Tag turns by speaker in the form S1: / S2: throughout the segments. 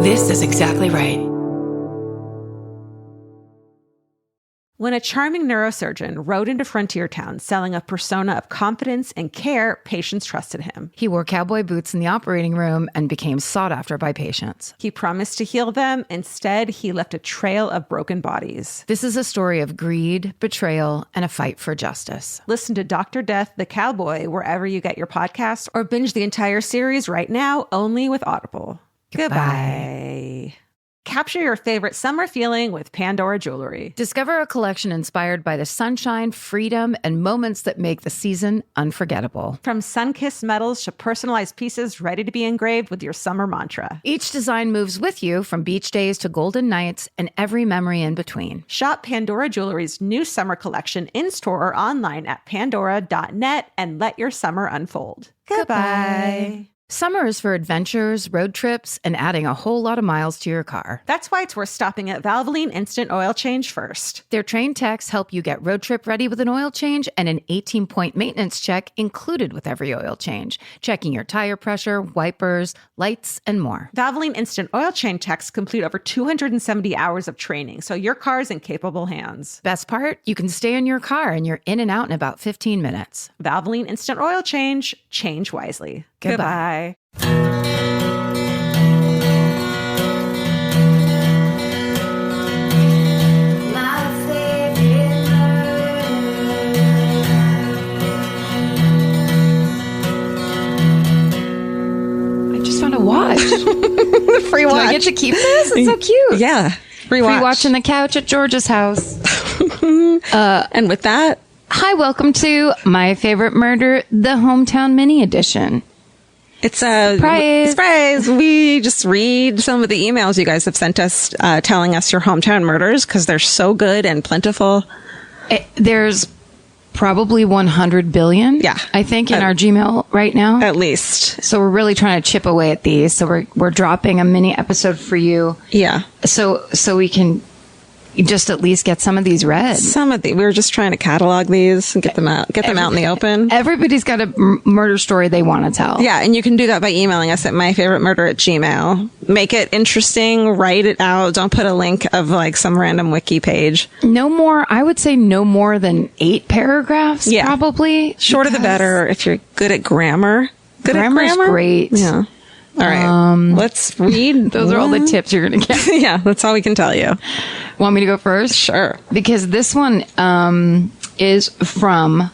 S1: This is exactly right.
S2: When a charming neurosurgeon rode into Frontier Town selling a persona of confidence and care, patients trusted him.
S3: He wore cowboy boots in the operating room and became sought after by patients.
S2: He promised to heal them. Instead, he left a trail of broken bodies.
S3: This is a story of greed, betrayal, and a fight for justice.
S2: Listen to Dr. Death, the Cowboy, wherever you get your podcasts, or binge the entire series right now, only with Audible. Goodbye. Capture your favorite summer feeling with Pandora Jewelry.
S3: Discover a collection inspired by the sunshine, freedom, and moments that make the season unforgettable.
S2: From sun-kissed metals to personalized pieces ready to be engraved with your summer mantra.
S3: Each design moves with you from beach days to golden nights and every memory in between.
S2: Shop Pandora Jewelry's new summer collection in-store or online at pandora.net and let your summer unfold. Goodbye.
S3: Summer is for adventures, road trips, and adding a whole lot of miles to your car.
S2: That's why it's worth stopping at Valvoline Instant Oil Change first.
S3: Their trained techs help you get road trip ready with an oil change and an 18-point maintenance check included with every oil change, checking your tire pressure, wipers, lights, and more.
S2: Valvoline Instant Oil Change techs complete over 270 hours of training, so your car's in capable hands.
S3: Best part? You can stay in your car and you're in and out in about 15 minutes.
S2: Valvoline Instant Oil Change. Change wisely.
S3: Goodbye.
S2: Goodbye.
S3: I just found a watch.
S2: Free watch.
S3: Do I get to keep this? It's so cute.
S2: Yeah. Free watch.
S3: Free watch on the couch at George's house.
S2: And with that,
S3: hi, welcome to My Favorite Murder, the Hometown Mini Edition.
S2: it's a surprise. We just read some of the emails you guys have sent us telling us your hometown murders because they're so good and plentiful.
S3: There's probably 100 billion,
S2: Yeah.
S3: I think, in our Gmail right now.
S2: At least.
S3: So we're really trying to chip away at these. So we're dropping a mini episode for you.
S2: Yeah.
S3: So we can just at least get some of these read.
S2: We were just trying to catalog these and get them out in the open.
S3: Everybody's got a murder story they want to tell.
S2: Yeah, and you can do that by emailing us at myfavoritemurder@gmail. Make it interesting, write it out. Don't put a link of like some random wiki page.
S3: I would say no more than 8 paragraphs, probably.
S2: Shorter the better if you're good at grammar.
S3: Grammar's great.
S2: Yeah. All right. Let's read.
S3: Those are all the tips you're going to get.
S2: Yeah, that's all we can tell you.
S3: Want me to go first?
S2: Sure.
S3: Because this one is from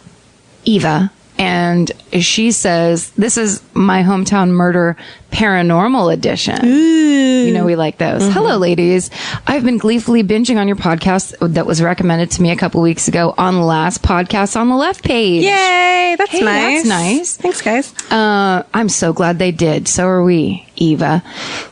S3: Eva, and she says, this is my hometown murder paranormal edition.
S2: Ooh.
S3: You know, we like those. Mm-hmm. Hello, ladies. I've been gleefully binging on your podcast that was recommended to me a couple weeks ago on the last podcast on the left page.
S2: Yay. That's nice.
S3: That's nice.
S2: Thanks, guys.
S3: I'm so glad they did. So are we, Eva.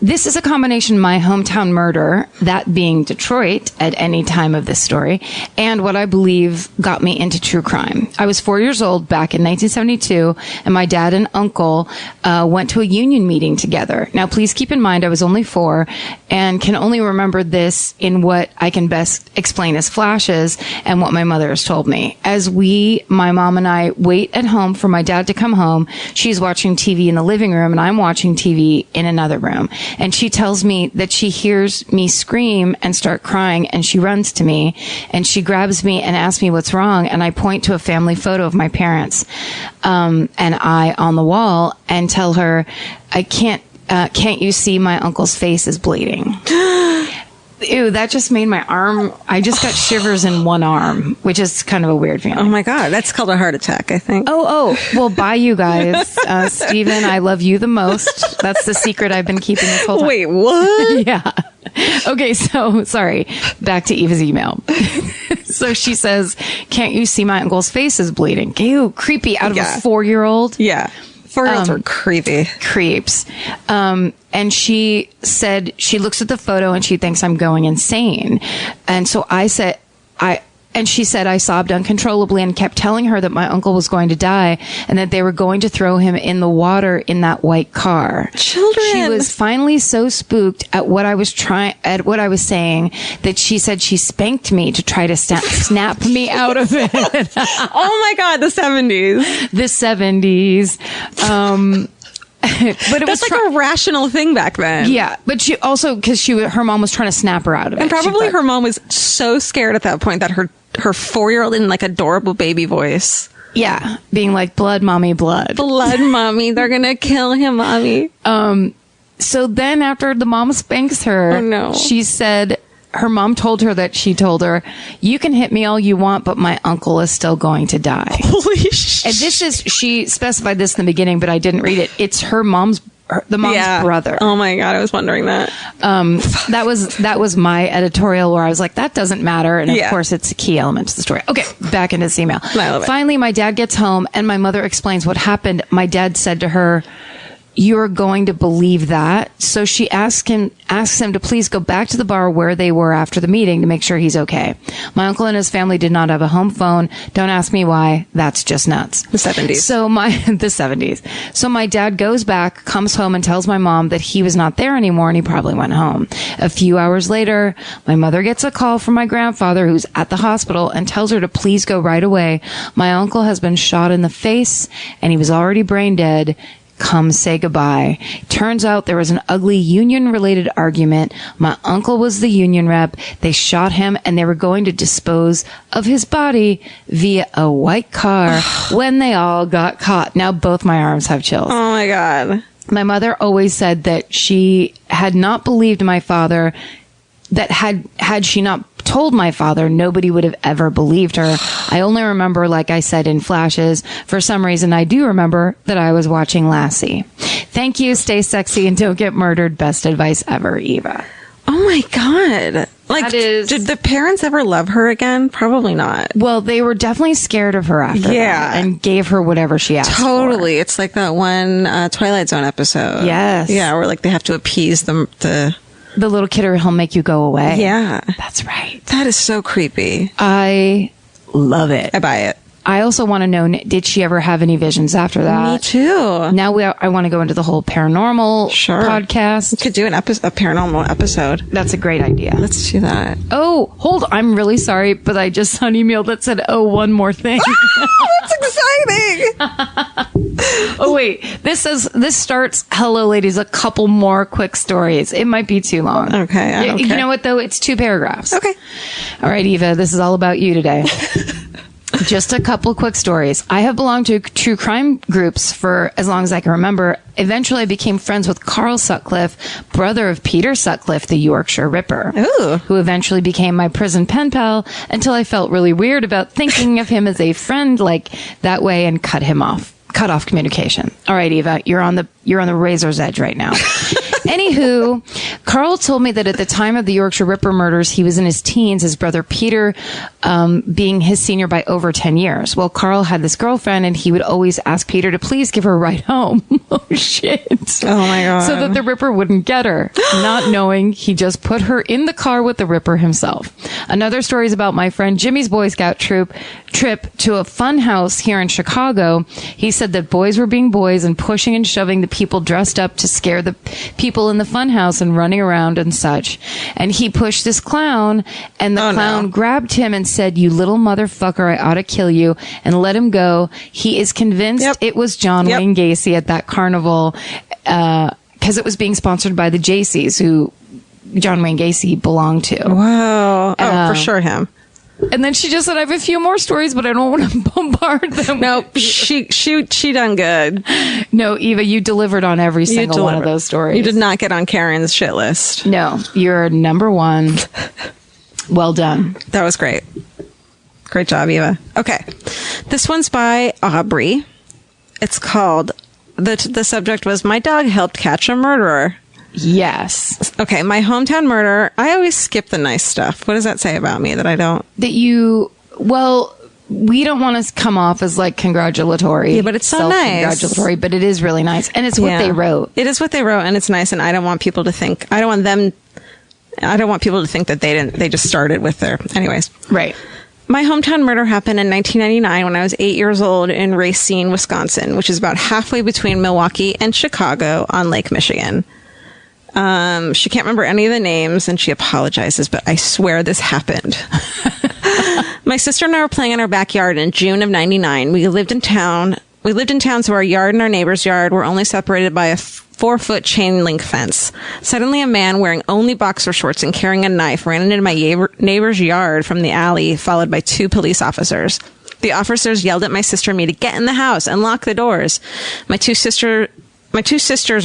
S3: This is a combination my hometown murder, that being Detroit at any time of this story, and what I believe got me into true crime. I was 4 years old back in 1972, and my dad and uncle went to a union meeting together. Now, please keep in mind I was only 4 and can only remember this in what I can best explain as flashes and what my mother has told me. As my mom and I, wait at home for my dad to come home, she's watching TV in the living room and I'm watching TV in another room. And she tells me that she hears me scream and start crying, and she runs to me and she grabs me and asks me what's wrong. And I point to a family photo of my parents and I on the wall and tell her, can't you see my uncle's face is bleeding? Ew, that just made my arm, I just got shivers in one arm, which is kind of a weird feeling.
S2: Oh my God, that's called a heart attack, I think.
S3: Oh, well, bye you guys. Steven, I love you the most. That's the secret I've been keeping this whole time.
S2: Wait, what?
S3: Yeah. Okay, so, sorry. Back to Eva's email. So she says, can't you see my uncle's face is bleeding? Ew, creepy out of a 4-year-old.
S2: Yeah. 4-year-olds are creepy.
S3: Creeps. And she said she looks at the photo and she thinks I'm going insane. And so she said I sobbed uncontrollably and kept telling her that my uncle was going to die and that they were going to throw him in the water in that white car.
S2: Children.
S3: She was finally so spooked at what I was saying that she said she spanked me to try to snap me out of it.
S2: Oh my God, the 70s.
S3: The 70s. But it
S2: That's
S3: was
S2: like a rational thing back then.
S3: Yeah, but she also, because her mom was trying to snap her out of it.
S2: And probably her mom was so scared at that point that her 4-year-old in like adorable baby voice.
S3: Yeah, being like, blood, mommy, blood.
S2: Blood, mommy. They're going to kill him, mommy.
S3: So then after the mom spanks her,
S2: oh, no.
S3: She said, her mom told her that she told her, you can hit me all you want, but my uncle is still going to die.
S2: Holy shit.
S3: And this is, she specified this in the beginning, but I didn't read it. It's the mom's brother.
S2: Oh my God. I was wondering that.
S3: That was my editorial where I was like, that doesn't matter. And of course it's a key element to the story. Okay. Back into this email.
S2: I love it.
S3: Finally, my dad gets home and my mother explains what happened. My dad said to her, you're going to believe that. So she asks him to please go back to the bar where they were after the meeting to make sure he's okay. My uncle and his family did not have a home phone. Don't ask me why. That's just nuts.
S2: The 70s.
S3: The 70s. So my dad goes back, comes home and tells my mom that he was not there anymore and he probably went home. A few hours later, my mother gets a call from my grandfather who's at the hospital and tells her to please go right away. My uncle has been shot in the face and he was already brain dead. Come say goodbye. Turns out there was an ugly union-related argument. My uncle was the union rep. They shot him and they were going to dispose of his body via a white car when they all got caught. Now both my arms have chills.
S2: Oh my God.
S3: My mother always said that she had not believed my father, that had she not told my father, nobody would have ever believed her. I only remember, like I said, in flashes. For some reason, I do remember that I was watching Lassie. Thank you. Stay sexy and don't get murdered. Best advice ever, Eva.
S2: Oh my God. Like,
S3: did
S2: the parents ever love her again? Probably not.
S3: Well, they were definitely scared of her after that and gave her whatever she asked
S2: Totally.
S3: for.
S2: It's like that one Twilight Zone episode.
S3: Yes.
S2: Yeah, where like they have to appease the
S3: little kid or he'll make you go away.
S2: Yeah.
S3: That's right.
S2: That is so creepy.
S3: I love it.
S2: I buy it.
S3: I also want to know, did she ever have any visions after that?
S2: Me too.
S3: Now I want to go into the whole paranormal podcast.
S2: We could do a paranormal episode.
S3: That's a great idea.
S2: Let's do that.
S3: Oh, hold on. I'm really sorry, but I just saw an email that said, oh, one more thing.
S2: That's exciting.
S3: Oh, wait. This starts, hello, ladies, a couple more quick stories. It might be too long.
S2: Okay.
S3: You know what, though? It's 2 paragraphs.
S2: Okay.
S3: All right, Eva, this is all about you today. Just a couple quick stories. I have belonged to true crime groups for as long as I can remember. Eventually, I became friends with Carl Sutcliffe, brother of Peter Sutcliffe, the Yorkshire Ripper, who eventually became my prison pen pal until I felt really weird about thinking of him as a friend like that way and cut off communication. All right, Eva, you're on the razor's edge right now. Anywho, Carl told me that at the time of the Yorkshire Ripper murders, he was in his teens, his brother Peter being his senior by over 10 years. Well, Carl had this girlfriend, and he would always ask Peter to please give her a ride home. Oh, shit.
S2: Oh, my God.
S3: So that the Ripper wouldn't get her. Not knowing, he just put her in the car with the Ripper himself. Another story is about my friend Jimmy's Boy Scout trip to a fun house here in Chicago. He said that boys were being boys and pushing and shoving the people dressed up to scare the people in the fun house and running around and such. And he pushed this clown, and the clown grabbed him and said, you little motherfucker, I ought to kill you, and let him go. He is convinced it was John Wayne Gacy at that carnival because it was being sponsored by the Jaycees, who John Wayne Gacy belonged to.
S2: Wow. Oh, for sure him.
S3: And then she just said, I have a few more stories, but I don't want to bombard them.
S2: No, she done good.
S3: No, Eva, you delivered on every single one of those stories.
S2: You did not get on Karen's shit list.
S3: No, you're number one. Well done.
S2: That was great. Great job, Eva. Okay. This one's by Aubrey. It's called, the subject was, My Dog Helped Catch a Murderer.
S3: Yes.
S2: Okay, my hometown murder. I always skip the nice stuff. What does that say about me that I don't?
S3: We don't want to come off as like congratulatory.
S2: Yeah, but it's so nice.
S3: Congratulatory, but it is really nice. And it's what they wrote.
S2: It is what they wrote, and it's nice, and I don't want people to think, I don't want people to think that they just started with their, anyways.
S3: Right.
S2: My hometown murder happened in 1999 when I was 8 years old in Racine, Wisconsin, which is about halfway between Milwaukee and Chicago on Lake Michigan. She can't remember any of the names, and she apologizes, but I swear this happened. My sister and I were playing in our backyard in June of 99. We lived in town We lived in town, so our yard and our neighbor's yard were only separated by a 4-foot chain link fence. Suddenly, a man wearing only boxer shorts and carrying a knife ran into my neighbor's yard from the alley, followed by 2 police officers. The officers yelled at my sister and me to get in the house and lock the doors. My two sisters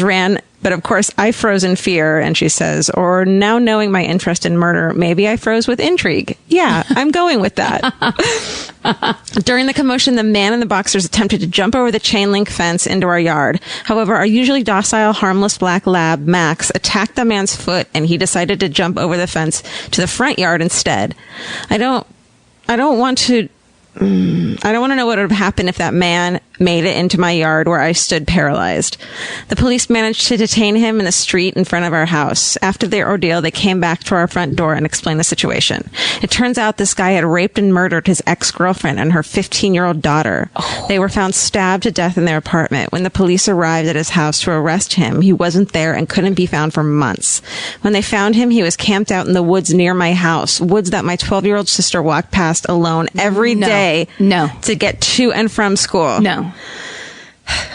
S2: ran, but of course I froze in fear, and she says, or now knowing my interest in murder, maybe I froze with intrigue. Yeah, I'm going with that. During the commotion, the man in the boxers attempted to jump over the chain link fence into our yard. However, our usually docile, harmless black lab, Max, attacked the man's foot, and he decided to jump over the fence to the front yard instead. I don't want to know what would have happened if that man made it into my yard where I stood paralyzed. The police managed to detain him in the street in front of our house. After their ordeal, they came back to our front door and explained the situation. It turns out this guy had raped and murdered his ex-girlfriend and her 15-year-old daughter. Oh. They were found stabbed to death in their apartment. When the police arrived at his house to arrest him, he wasn't there and couldn't be found for months. When they found him, he was camped out in the woods near my house, woods that my 12-year-old sister walked past alone every day to get to and from school.
S3: No.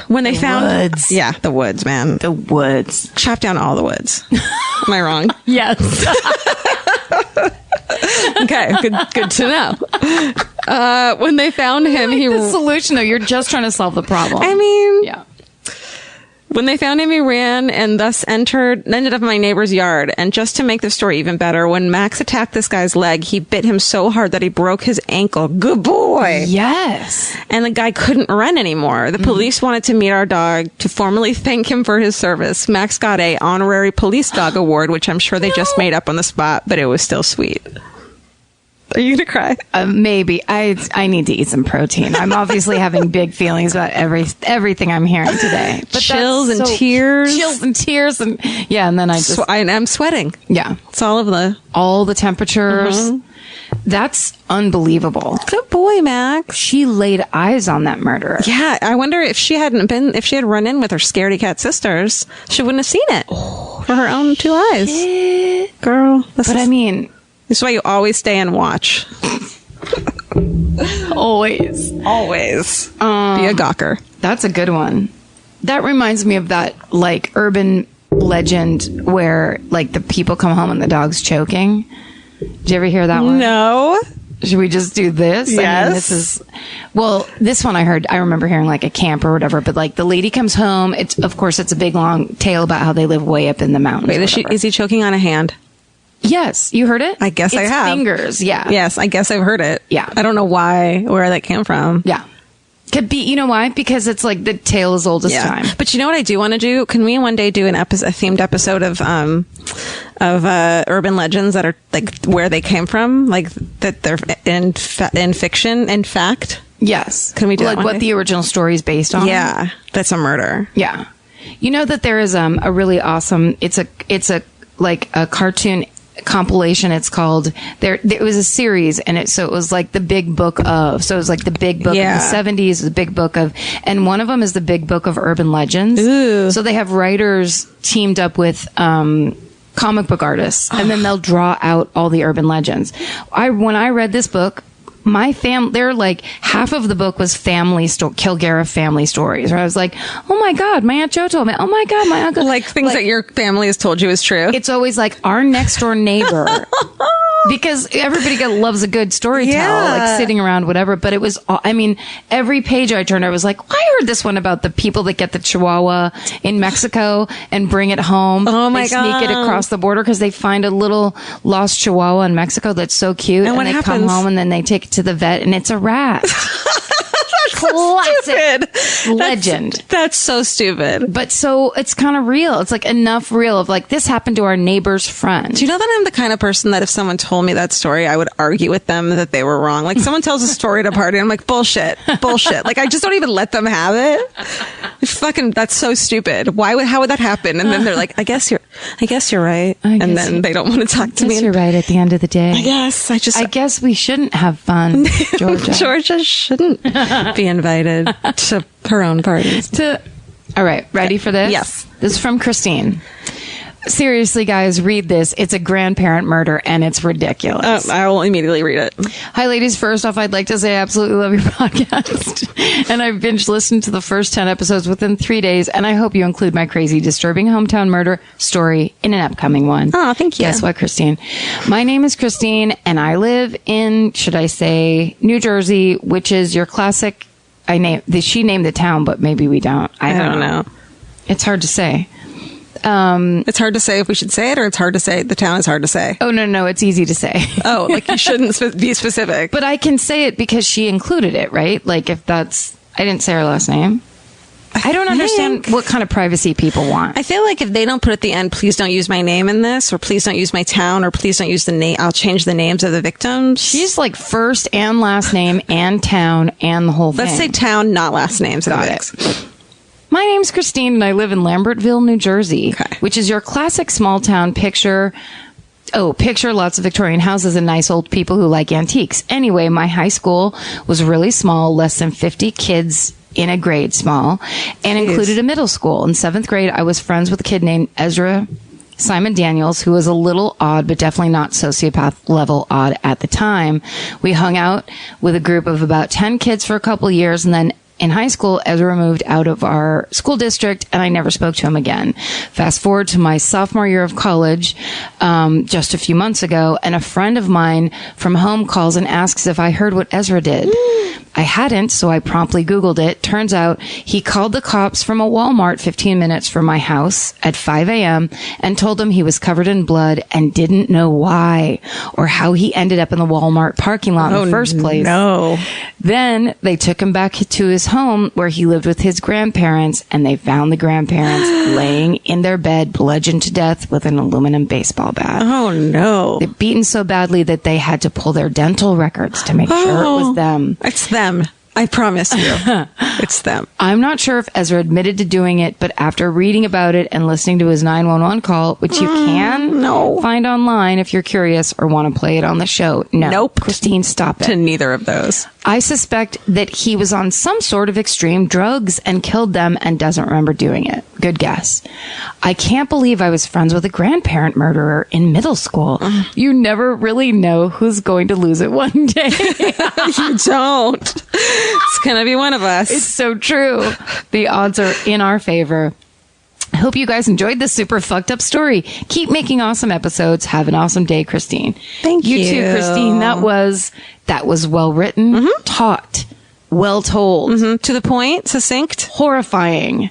S2: When they found
S3: woods.
S2: Yeah, the woods, man.
S3: The woods.
S2: Chop down all the woods. Am I wrong?
S3: Yes.
S2: Okay, good to know. When they found him,
S3: the solution, though, you're just trying to solve the problem.
S2: I mean,
S3: yeah.
S2: When they found him, he ran and thus ended up in my neighbor's yard. And just to make the story even better, when Max attacked this guy's leg, he bit him so hard that he broke his ankle. Good boy.
S3: Yes.
S2: And the guy couldn't run anymore. The police wanted to meet our dog to formally thank him for his service. Max got a honorary police dog award, which I'm sure they just made up on the spot, but it was still sweet. Are you gonna cry?
S3: Maybe. I need to eat some protein. I'm obviously having big feelings about everything I'm hearing today. But
S2: chills and tears.
S3: Chills and tears, and yeah, and then
S2: I'm sweating.
S3: Yeah,
S2: it's all
S3: the temperatures. Mm-hmm. That's unbelievable.
S2: Good boy, Max.
S3: She laid eyes on that murderer.
S2: Yeah, I wonder if she had run in with her scaredy cat sisters, she wouldn't have seen it for her own 2 eyes.
S3: Shit.
S2: Girl,
S3: I mean.
S2: This is why you always stay and watch.
S3: Always.
S2: Be a gawker.
S3: That's a good one. That reminds me of that, like, urban legend where, like, the people come home and the dog's choking. Did you ever hear that one?
S2: No.
S3: Should we just do this?
S2: Yes.
S3: This one I remember hearing, like, a camp or whatever, but, like, the lady comes home. Of course, it's a big, long tale about how they live way up in the mountains.
S2: Wait, is he choking on a hand?
S3: Yes, you heard it?
S2: I guess I have.
S3: Fingers, yeah.
S2: Yes, I guess I've heard it.
S3: Yeah.
S2: I don't know where that came from.
S3: Yeah. Could be, you know why? Because it's like the tale as old as time.
S2: But you know what I do want to do? Can we one day do a themed episode of urban legends that are like where they came from, like that they're in fiction, in fact?
S3: Yes.
S2: Can we do
S3: like
S2: that
S3: what the original story is based on?
S2: Yeah, that's a murder.
S3: Yeah. You know that there is a really awesome. It's a cartoon compilation. It's called it was a series, and it was like the big book of, so it was like the big book of the 70s, the big book of, and one of them is the big book of urban legends.
S2: Ooh.
S3: So they have writers teamed up with comic book artists, and then they'll draw out all the urban legends. When I read this book, my they're like, half of the book was Kilgariff family stories, where I was like, oh my God, my Aunt Jo told me, oh my God, my uncle.
S2: Like things that your family has told you is true.
S3: It's always like our next door neighbor. Because everybody loves a good storyteller, like sitting around, whatever. But it was, I mean, every page I turned, I was like, I heard this one about the people that get the Chihuahua in Mexico and bring it home.
S2: Oh my God.
S3: They sneak it across the border because they find a little lost Chihuahua in Mexico that's so cute. And
S2: what
S3: they
S2: happens?
S3: come home and then they take it to the vet and it's a rat. Classic legend.
S2: That's so stupid.
S3: But so it's kind of real. It's like enough real of like, this happened to our neighbor's friend.
S2: Do you know that I'm the kind of person that if someone told me that story, I would argue with them that they were wrong. Like someone tells a story at a party, I'm like, bullshit. Like I just don't even let them have it. Fucking, that's so stupid. How would that happen? And then they're like, I guess you're right. And then they don't want to talk to me.
S3: You're right at the end of the day.
S2: I
S3: guess we shouldn't have fun, Georgia.
S2: Georgia shouldn't be invited to her own parties.
S3: All right, ready for this?
S2: Yes.
S3: This is from Christine. Seriously, guys, read this. It's a grandparent murder, and it's ridiculous.
S2: I will immediately read it.
S3: Hi, ladies. First off, I'd like to say I absolutely love your podcast. And I've binge listened to the first 10 episodes within 3 days, and I hope you include my crazy, disturbing hometown murder story in an upcoming one.
S2: Oh, thank you.
S3: Guess what, Christine? My name is Christine, and I live in, should I say, New Jersey, which is your classic... She named the town, but maybe we don't. I don't know. It's hard to say.
S2: It's hard to say if we should say it, or it's hard to say the town is hard to say.
S3: Oh, no, it's easy to say.
S2: Oh, like you shouldn't be specific.
S3: But I can say it because she included it, right? Like if that's, I didn't say her last name. I don't understand what kind of privacy people want.
S2: I feel like if they don't put at the end, please don't use my name in this, or please don't use my town, or please don't use the name, I'll change the names of the victims.
S3: She's like first and last name and town and the whole thing.
S2: Let's say town, not last names.
S3: Got it. My name's Christine, and I live in Lambertville, New Jersey, which is your classic small town picture. Oh, picture lots of Victorian houses and nice old people who like antiques. Anyway, my high school was really small, less than 50 kids in a grade small, and included a middle school. In 7th grade, I was friends with a kid named Ezra Simon Daniels, who was a little odd, but definitely not sociopath level odd at the time. We hung out with a group of about 10 kids for a couple of years, and then in high school, Ezra moved out of our school district, and I never spoke to him again. Fast forward to my sophomore year of college, just a few months ago, and a friend of mine from home calls and asks if I heard what Ezra did. I hadn't, so I promptly Googled it. Turns out he called the cops from a Walmart 15 minutes from my house at 5 a.m. and told them he was covered in blood and didn't know why or how he ended up in the Walmart parking lot in the first place.
S2: No.
S3: Then they took him back to his home where he lived with his grandparents, and they found the grandparents laying in their bed, bludgeoned to death with an aluminum baseball bat.
S2: Oh, no.
S3: They're beaten so badly that they had to pull their dental records to make sure it was them.
S2: It's them. I promise you. It's them.
S3: I'm not sure if Ezra admitted to doing it, but after reading about it and listening to his 911 call, which you can find online if you're curious or want to play it on the show. No.
S2: Nope.
S3: Christine, stop it.
S2: To neither of those.
S3: I suspect that he was on some sort of extreme drugs and killed them and doesn't remember doing it. Good guess. I can't believe I was friends with a grandparent murderer in middle school. You never really know who's going to lose it one day.
S2: You don't. It's going to be one of us.
S3: It's so true. The odds are in our favor. I hope you guys enjoyed this super fucked up story. Keep making awesome episodes. Have an awesome day, Christine.
S2: Thank you.
S3: You too, Christine. That was well written, taught, well told.
S2: To the point, succinct.
S3: Horrifying.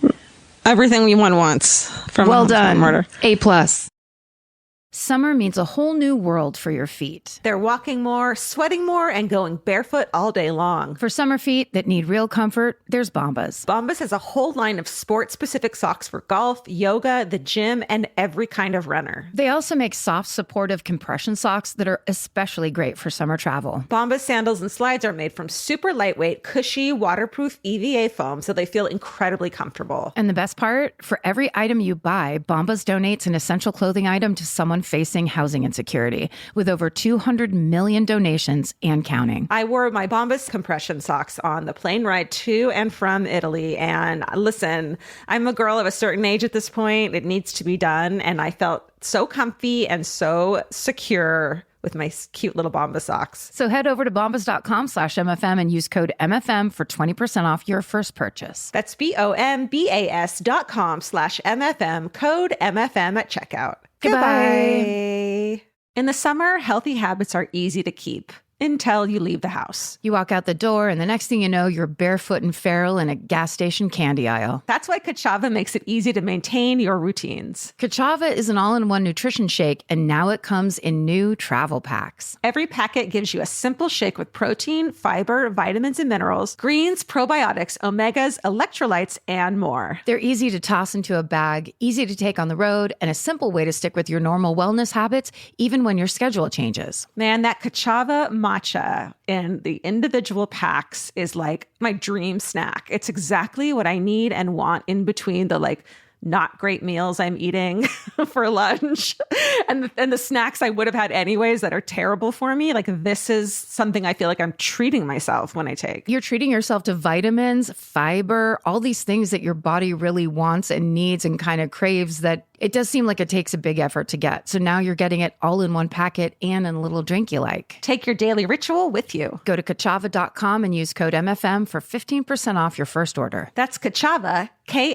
S2: Everything one wants from
S3: well done.
S2: Murder.
S3: A+.
S1: Summer means a whole new world for your feet.
S2: They're walking more, sweating more, and going barefoot all day long.
S1: For summer feet that need real comfort, there's Bombas.
S2: Bombas has a whole line of sport-specific socks for golf, yoga, the gym, and every kind of runner.
S1: They also make soft, supportive compression socks that are especially great for summer travel.
S2: Bombas sandals and slides are made from super lightweight, cushy, waterproof EVA foam, so they feel incredibly comfortable.
S1: And the best part? For every item you buy, Bombas donates an essential clothing item to someone facing housing insecurity, with over 200 million donations and counting.
S2: I wore my Bombas compression socks on the plane ride to and from Italy. And listen, I'm a girl of a certain age at this point. It needs to be done. And I felt so comfy and so secure with my cute little Bombas socks.
S1: So head over to bombas.com/MFM and use code MFM for 20% off your first purchase.
S2: That's BOMBAS.com/MFM, code MFM at checkout. Goodbye. In the summer, healthy habits are easy to keep until you leave the house.
S1: You walk out the door, and the next thing you know, you're barefoot and feral in a gas station candy aisle.
S2: That's why Kachava makes it easy to maintain your routines.
S1: Kachava is an all-in-one nutrition shake, and now it comes in new travel packs.
S2: Every packet gives you a simple shake with protein, fiber, vitamins and minerals, greens, probiotics, omegas, electrolytes, and more.
S1: They're easy to toss into a bag, easy to take on the road, and a simple way to stick with your normal wellness habits, even when your schedule changes.
S2: Man, that Kachava matcha in the individual packs is like my dream snack. It's exactly what I need and want in between the not great meals I'm eating for lunch and the snacks I would have had anyways that are terrible for me. Like, this is something I feel like I'm treating myself when I take.
S1: You're treating yourself to vitamins, fiber, all these things that your body really wants and needs and kind of craves that It does seem like it takes a big effort to get. So now you're getting it all in one packet and in a little drink you like.
S2: Take your daily ritual with you.
S1: Go to Kachava.com and use code MFM for 15% off your first order.
S2: That's Kachava, KACHAVA.com,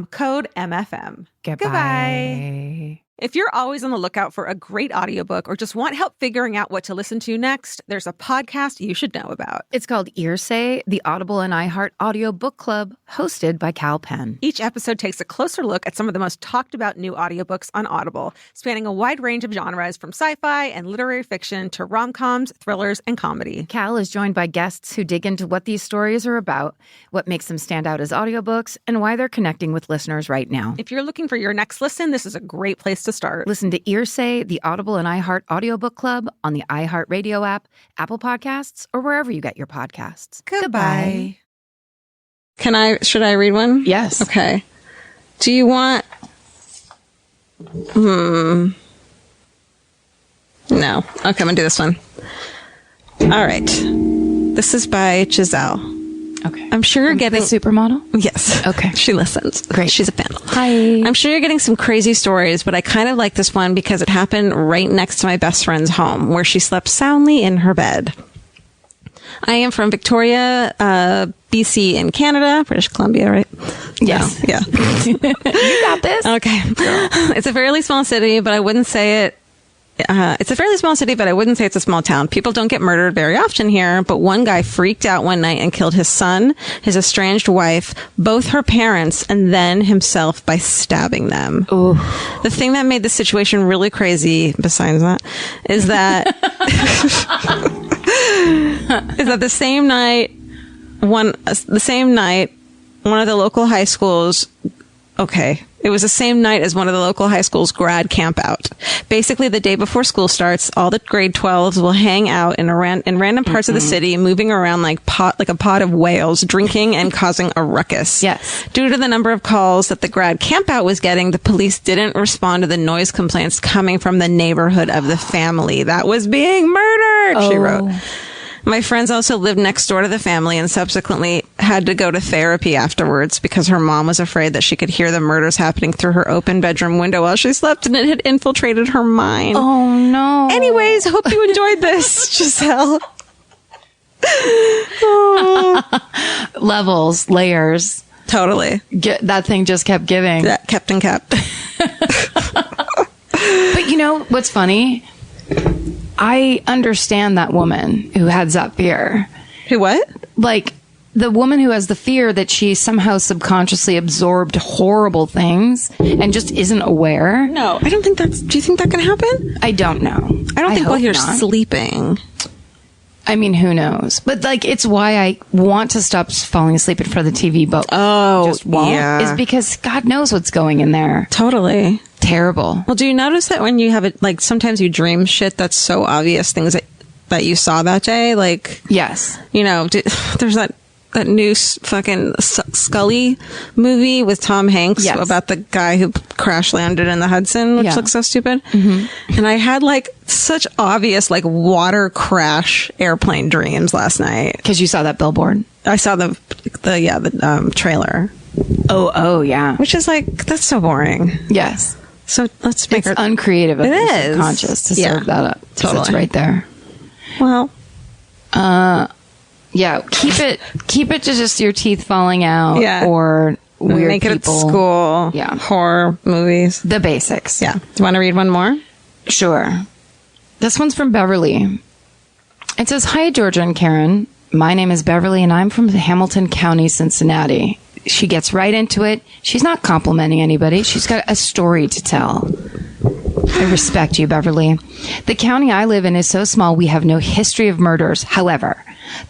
S2: code MFM.
S1: Goodbye.
S2: If you're always on the lookout for a great audiobook or just want help figuring out what to listen to next, there's a podcast you should know about.
S1: It's called Earsay, the Audible and iHeart Audio Book Club, hosted by Cal Penn.
S2: Each episode takes a closer look at some of the most talked about new audiobooks on Audible, spanning a wide range of genres from sci-fi and literary fiction to rom-coms, thrillers, and comedy.
S1: Cal is joined by guests who dig into what these stories are about, what makes them stand out as audiobooks, and why they're connecting with listeners right now.
S2: If you're looking for your next listen, this is a great place to start.
S1: Listen to Earsay, the Audible and iHeart Audiobook Club on the iHeartRadio app, Apple Podcasts, or wherever you get your podcasts.
S2: Goodbye.
S4: Should I read one?
S1: Yes.
S4: Okay. Do you want... No. Okay, I'm going to do this one. All right. This is by Giselle.
S1: Okay.
S4: I'm sure you're getting...
S1: The supermodel?
S4: Yes.
S1: Okay.
S4: She listens.
S1: Great.
S4: She's a fan.
S1: Hi.
S4: I'm sure you're getting some crazy stories, but I kind of like this one because it happened right next to my best friend's home, where she slept soundly in her bed. I am from Victoria, BC in Canada, British Columbia, right?
S1: Yes.
S4: Yeah.
S1: You got this.
S4: Okay. It's a fairly small city, but I wouldn't say it. It's a fairly small city, but I wouldn't say it's a small town. People don't get murdered very often here, but one guy freaked out one night and killed his son, his estranged wife, both her parents, and then himself by stabbing them.
S1: Ooh.
S4: The thing that made the situation really crazy, besides that, is that the same night, one of the local high schools. Okay. It was the same night as one of the local high schools' grad camp out. Basically, the day before school starts, all the grade 12s will hang out in random parts of the city, moving around like a pod of whales, drinking and causing a ruckus.
S1: Yes.
S4: Due to the number of calls that the grad camp out was getting, the police didn't respond to the noise complaints coming from the neighborhood of the family that was being murdered, she wrote. My friends also lived next door to the family and subsequently had to go to therapy afterwards because her mom was afraid that she could hear the murders happening through her open bedroom window while she slept, and it had infiltrated her mind.
S1: Oh, no.
S4: Anyways, hope you enjoyed this, Giselle.
S1: Levels, layers.
S4: Totally.
S1: That thing just kept giving.
S4: That kept and kept.
S1: But you know what's funny? I understand that woman who has that fear.
S4: Who what?
S1: Like, the woman who has the fear that she somehow subconsciously absorbed horrible things and just isn't aware.
S4: No, I don't think that's... Do you think that can happen?
S1: I don't know.
S4: I don't think while you're
S1: not.
S4: sleeping.
S1: I mean, who knows? But, like, it's why I want to stop falling asleep in front of the TV, but just won't.
S4: Yeah.
S1: Is because God knows what's going in there.
S4: Totally.
S1: Terrible.
S4: Well, do you notice that when you have it, like, sometimes you dream shit that's so obvious, things that you saw that day? Like,
S1: Yes.
S4: you know, there's that new fucking Scully movie with Tom Hanks about the guy who crash landed in the Hudson, which looks so stupid. Mm-hmm. And I had like such obvious like water crash airplane dreams last night.
S1: Because you saw that billboard.
S4: I saw the trailer.
S1: Oh, yeah.
S4: Which is like, that's so boring.
S1: Yes.
S4: So let's make
S1: It's uncreative of the subconscious to serve that up.
S4: Totally.
S1: It's right there.
S4: Well,
S1: yeah, keep it to just your teeth falling out or weird
S4: naked
S1: people.
S4: at school.
S1: Yeah.
S4: Horror movies.
S1: The basics.
S4: Yeah. Do you want to read one more?
S1: Sure. This one's from Beverly. It says, "Hi, Georgia and Karen. My name is Beverly and I'm from Hamilton County, Cincinnati." She gets right into it. She's not complimenting anybody. She's got a story to tell. I respect you, Beverly. The county I live in is so small we have no history of murders. However,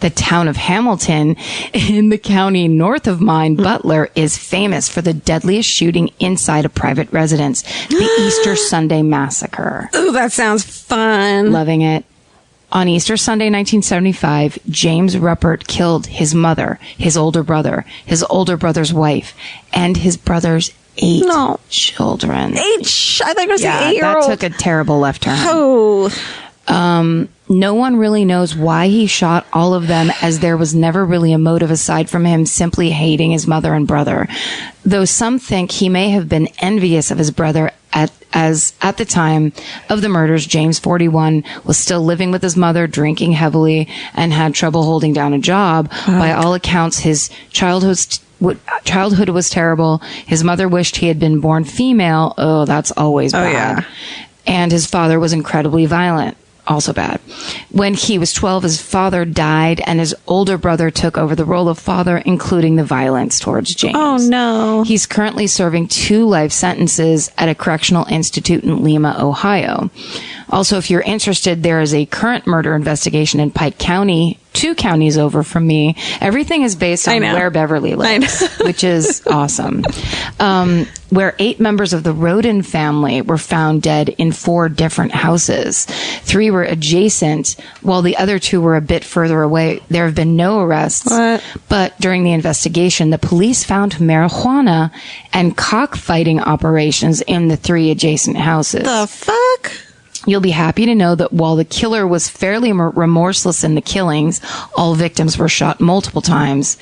S1: the town of Hamilton in the county north of mine, Butler, is famous for the deadliest shooting inside a private residence, the Easter Sunday Massacre.
S4: Ooh, that sounds fun.
S1: Loving it. On Easter Sunday, 1975, James Ruppert killed his mother, his older brother, his older brother's wife, and his brother's 8 children.
S4: I thought you were going to say 8-year-old.
S1: That took a terrible left turn.
S4: Oh.
S1: No one really knows why he shot all of them, as there was never really a motive aside from him simply hating his mother and brother. Though some think he may have been envious of his brother, as at the time of the murders, James, 41, was still living with his mother, drinking heavily, and had trouble holding down a job. By all accounts, his childhood was terrible. His mother wished he had been born female. Oh, that's always bad.
S4: Yeah.
S1: And his father was incredibly violent. Also bad. When he was 12, his father died, and his older brother took over the role of father, including the violence towards James.
S4: Oh, no.
S1: He's currently serving 2 life sentences at a correctional institute in Lima, Ohio. Also, if you're interested, there is a current murder investigation in Pike County, 2 counties over from me. Everything is based on where Beverly lives, which is awesome. Where 8 members of the Roden family were found dead in 4 different houses. 3 were adjacent, while the other 2 were a bit further away. There have been no arrests, but during the investigation, the police found marijuana and cockfighting operations in the 3 adjacent houses.
S4: The fuck?
S1: You'll be happy to know that while the killer was fairly remorseless in the killings, all victims were shot multiple times.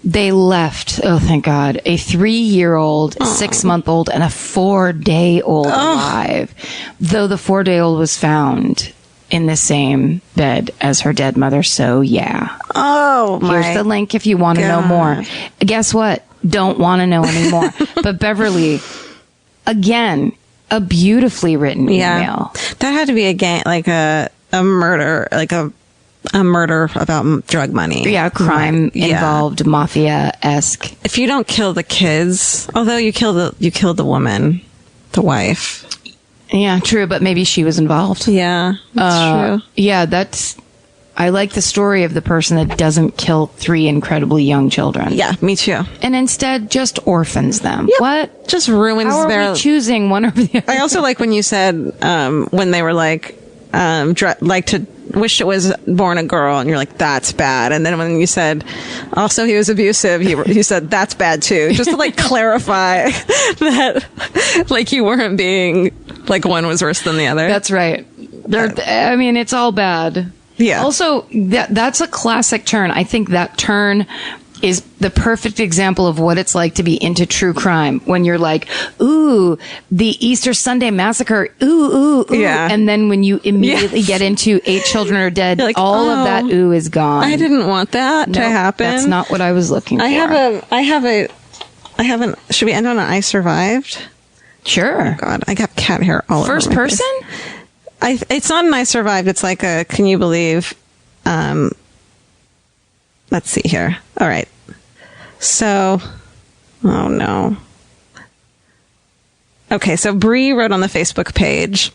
S1: They left, oh thank God, a 3-year-old, 6-month-old, and a 4-day-old alive. Though the 4-day-old was found in the same bed as her dead mother, so yeah.
S4: Oh, my
S1: Here's the link if you want to know more. Guess what? Don't want to know anymore. But Beverly, again, a beautifully written email.
S4: That had to be a murder, like a murder about drug money.
S1: Yeah, crime involved, mafia-esque.
S4: If you don't kill the kids, although you killed the woman, the wife.
S1: Yeah, true, but maybe she was involved.
S4: Yeah, that's true.
S1: Yeah, I like the story of the person that doesn't kill 3 incredibly young children.
S4: Yeah, me too.
S1: And insteed just orphans them.
S4: Yep.
S1: What?
S4: Just ruins
S1: How are we choosing one over the other?
S4: I also like when you said, when they were like to wish it was born a girl, and you're like, that's bad. And then when you said, also he was abusive, you said, that's bad too. Just to like clarify that, like you weren't being like one was worse than the other.
S1: That's right. I mean, it's all bad.
S4: Yeah.
S1: Also, that's a classic turn. I think that turn is the perfect example of what it's like to be into true crime. When you're like, ooh, the Easter Sunday Massacre, ooh.
S4: Yeah.
S1: And then when you immediately get into 8 children are dead,
S4: like,
S1: all of that ooh is gone.
S4: I didn't want that to happen.
S1: That's not what I was looking for.
S4: I haven't, should we end on an I survived?
S1: Sure.
S4: Oh God, I got cat hair all over.
S1: First person?
S4: It's not an I survived. It's like a, can you believe, let's see here. All right. So, oh no. Okay, so Bree wrote on the Facebook page,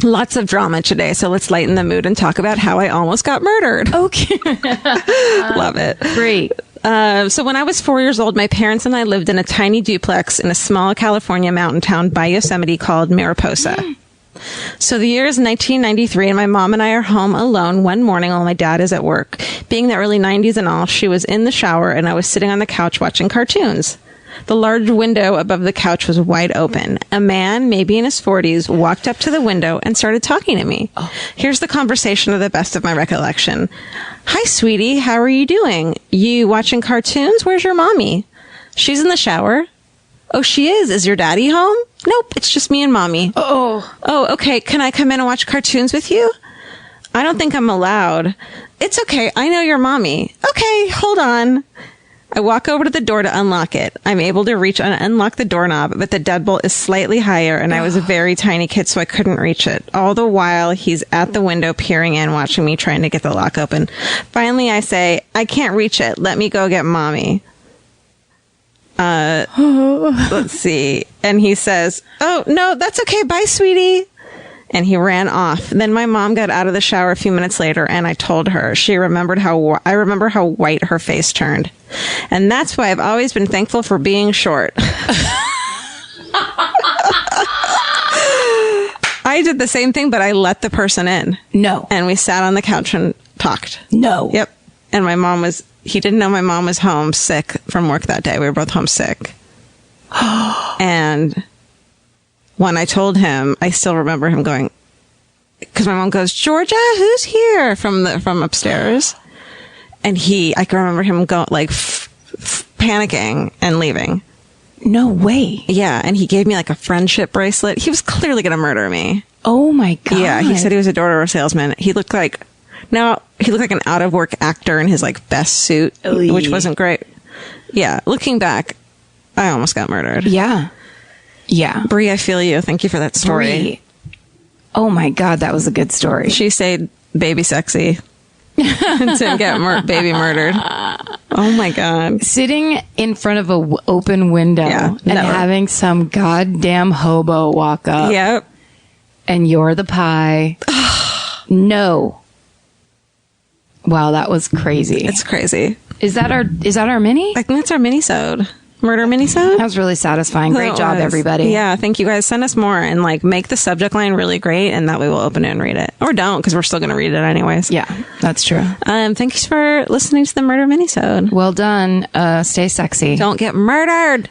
S4: lots of drama today, so let's lighten the mood and talk about how I almost got murdered.
S1: Okay.
S4: Love it.
S1: Great.
S4: So when I was 4 years old, my parents and I lived in a tiny duplex in a small California mountain town by Yosemite called Mariposa. So the year is 1993, and my mom and I are home alone one morning while my dad is at work. Being the early 90s and all, she was in the shower, and I was sitting on the couch watching cartoons. The large window above the couch was wide open. A man, maybe in his 40s, walked up to the window and started talking to me. Here's the conversation to the best of my recollection. Hi, sweetie. How are you doing? You watching cartoons? Where's your mommy? She's in the shower. Oh, she is? Is your daddy home? Nope, it's just me and mommy. Oh, okay. Can I come in and watch cartoons with you? I don't think I'm allowed. It's okay. I know your mommy. Okay, hold on. I walk over to the door to unlock it. I'm able to reach and unlock the doorknob, but the deadbolt is slightly higher, and I was a very tiny kid, so I couldn't reach it. All the while, he's at the window peering in, watching me trying to get the lock open. Finally, I say, I can't reach it. Let me go get mommy. Let's see. And he says, oh, no, that's okay. Bye, sweetie. And he ran off. Then my mom got out of the shower a few minutes later, and I told her. I remember how white her face turned. And that's why I've always been thankful for being short. I did the same thing, but I let the person in.
S1: No.
S4: And we sat on the couch and talked.
S1: No.
S4: Yep. And he didn't know my mom was home sick from work that day. We were both homesick. And when I told him, I still remember him going, because my mom goes, Georgia, who's here from upstairs? And I can remember him panicking and leaving.
S1: No way.
S4: Yeah. And he gave me like a friendship bracelet. He was clearly going to murder me.
S1: Oh my God.
S4: Yeah. He said he was a door-to-door salesman. He looked like an out of work actor in his like best suit, which wasn't great. Yeah. Looking back, I almost got murdered.
S1: Yeah. Yeah.
S4: Bree, I feel you. Thank you for that story.
S1: Bree. Oh my God. That was a good story.
S4: She said baby sexy. To get baby murdered. Oh my God.
S1: Sitting in front of an open window and having some goddamn hobo walk up.
S4: Yep.
S1: And you're the pie. No. Wow, that was crazy.
S4: It's crazy.
S1: Is that our mini?
S4: I think that's our minisode. Murder minisode.
S1: That was really satisfying. Great job, everybody.
S4: Yeah, thank you guys. Send us more and like make the subject line really great, and that way we'll open it and read it. Or don't, because we're still going to read it anyways.
S1: Yeah, that's true.
S4: Thanks for listening to the Murder Minisode.
S1: Well done. Stay sexy.
S4: Don't get murdered.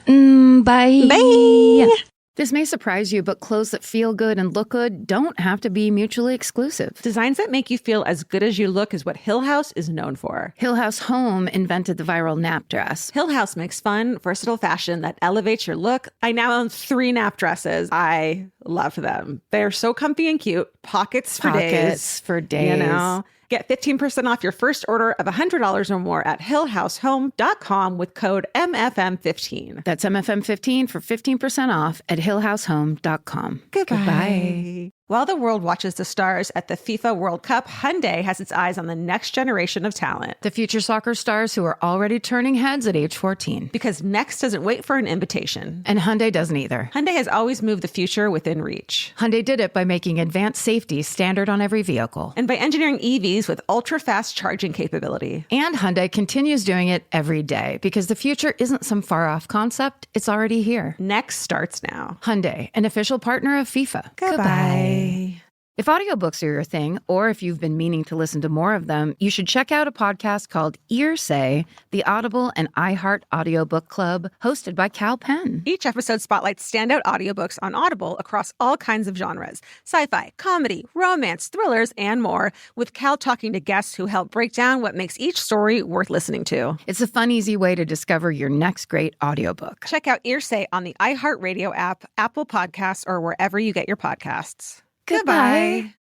S1: Bye.
S4: Bye.
S1: This may surprise you, but clothes that feel good and look good don't have to be mutually exclusive.
S2: Designs that make you feel as good as you look is what Hill House is known for.
S1: Hill House Home invented the viral nap dress.
S2: Hill House makes fun, versatile fashion that elevates your look. I now own 3 nap dresses. I love them. They're so comfy and cute. Pockets for days.
S1: You
S2: know. Get 15% off your first order of $100 or more at hillhousehome.com with code MFM15.
S1: That's MFM15 for 15% off at hillhousehome.com.
S2: Goodbye. While the world watches the stars at the FIFA World Cup, Hyundai has its eyes on the next generation of talent.
S1: The future soccer stars who are already turning heads at age 14.
S2: Because next doesn't wait for an invitation.
S1: And Hyundai doesn't either.
S2: Hyundai has always moved the future within reach.
S1: Hyundai did it by making advanced safety standard on every vehicle.
S2: And by engineering EVs with ultra-fast charging capability.
S1: And Hyundai continues doing it every day because the future isn't some far-off concept. It's already here.
S2: Next starts now.
S1: Hyundai, an official partner of FIFA.
S2: Goodbye.
S1: If audiobooks are your thing, or if you've been meaning to listen to more of them, you should check out a podcast called Earsay, the Audible and iHeart Audiobook Club, hosted by Cal Penn.
S2: Each episode spotlights standout audiobooks on Audible across all kinds of genres. Sci-fi, comedy, romance, thrillers, and more, with Cal talking to guests who help break down what makes each story worth listening to.
S1: It's a fun, easy way to discover your next great audiobook.
S2: Check out Earsay on the iHeartRadio app, Apple Podcasts, or wherever you get your podcasts.
S1: Goodbye.